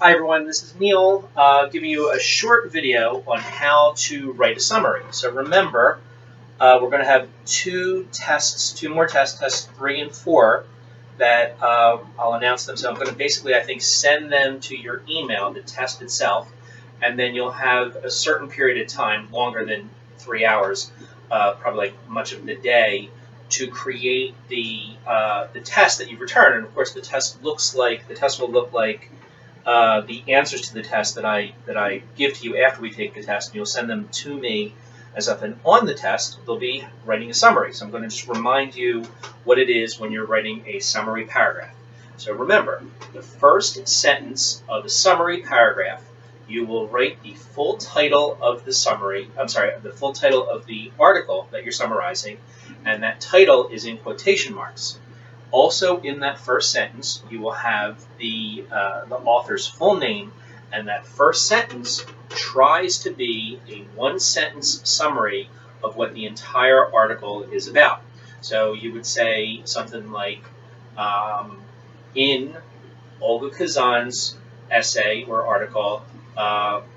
Hi everyone, this is Neil giving you a short video on how to write a summary. So remember, we're going to have two more tests, tests 3 and 4, that I'll announce them. So I'm going to basically, I think, send them to your email, the test itself, and then you'll have a certain period of time, longer than 3 hours, probably like much of the day, to create the test that you've returned. And of course, the test will look like the answers to the test that I give to you after we take the test, and you'll send them to me as if on the test they'll be writing a summary. So I'm going to just remind you what it is when you're writing a summary paragraph. So remember, the first sentence of the summary paragraph, you will write the full title of the the full title of the article that you're summarizing, and that title is in quotation marks. Also, in that first sentence, you will have the author's full name, and that first sentence tries to be a one-sentence summary of what the entire article is about. So you would say something like, in Olga Kazan's essay or article,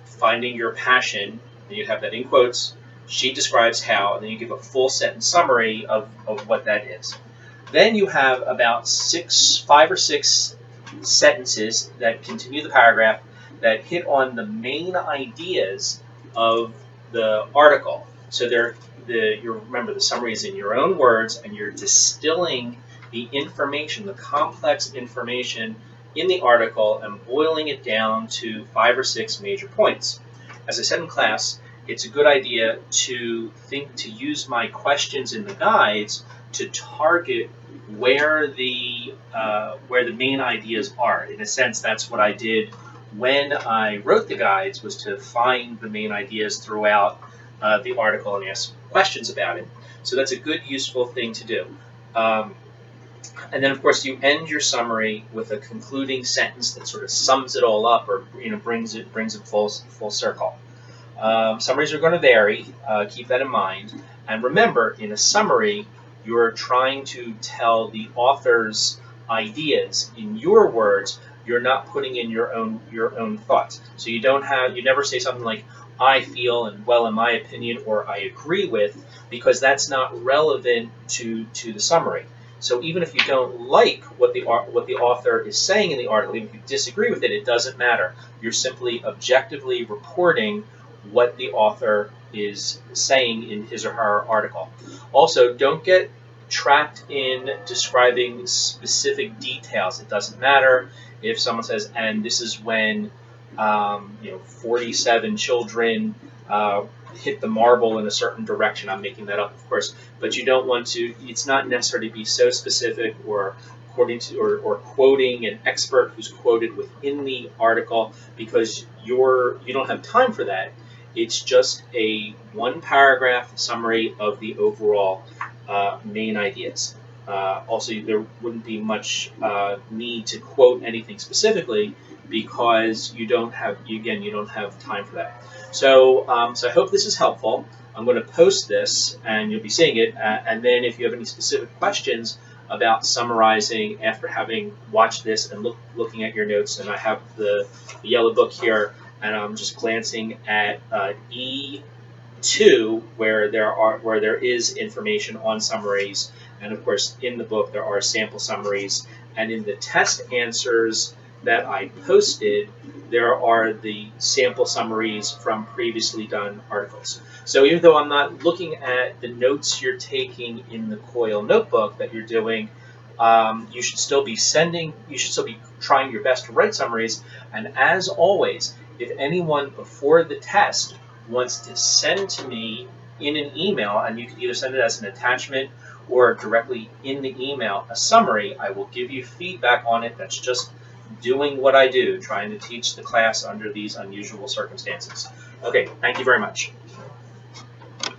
Finding Your Passion, and you have that in quotes, she describes how, and then you give a full sentence summary of what that is. Then you have about 5 or 6 sentences that continue the paragraph that hit on the main ideas of the article. So you remember, the summary is in your own words, and you're distilling the information, the complex information in the article, and boiling it down to 5 or 6 major points. As I said in class, it's a good idea to use my questions in the guides to target where the main ideas are. In a sense, that's what I did when I wrote the guides, was to find the main ideas throughout the article and ask questions about it. So that's a good, useful thing to do. And then, of course, you end your summary with a concluding sentence that sort of sums it all up, or brings it full circle. Summaries are going to vary. Keep that in mind. And remember, in a summary, you're trying to tell the author's ideas in your words. You're not putting in your own thoughts. So you never say something like, I feel, and well, in my opinion, or I agree with, because that's not relevant to the summary. So even if you don't like what the author is saying in the article, even if you disagree with it, it doesn't matter. You're simply objectively reporting what the author is saying in his or her article. Also, don't get trapped in describing specific details. It doesn't matter if someone says, and this is when 47 children hit the marble in a certain direction. I'm making that up, of course, but you don't want to. It's not necessary to be so specific, or or quoting an expert who's quoted within the article, because you don't have time for that. It's just a one-paragraph summary of the overall main ideas. Also, there wouldn't be much need to quote anything specifically, because you don't have time for that. So I hope this is helpful. I'm going to post this, and you'll be seeing it. And then if you have any specific questions about summarizing after having watched this and looking at your notes, and I have the yellow book here, and I'm just glancing at E2, where there is information on summaries, and of course in the book there are sample summaries, and in the test answers that I posted, there are the sample summaries from previously done articles. So even though I'm not looking at the notes you're taking in the COIL notebook that you're doing, you should still be trying your best to write summaries. And as always, if anyone before the test wants to send to me in an email, and you can either send it as an attachment or directly in the email, a summary, I will give you feedback on it. That's just doing what I do, trying to teach the class under these unusual circumstances. Okay, thank you very much.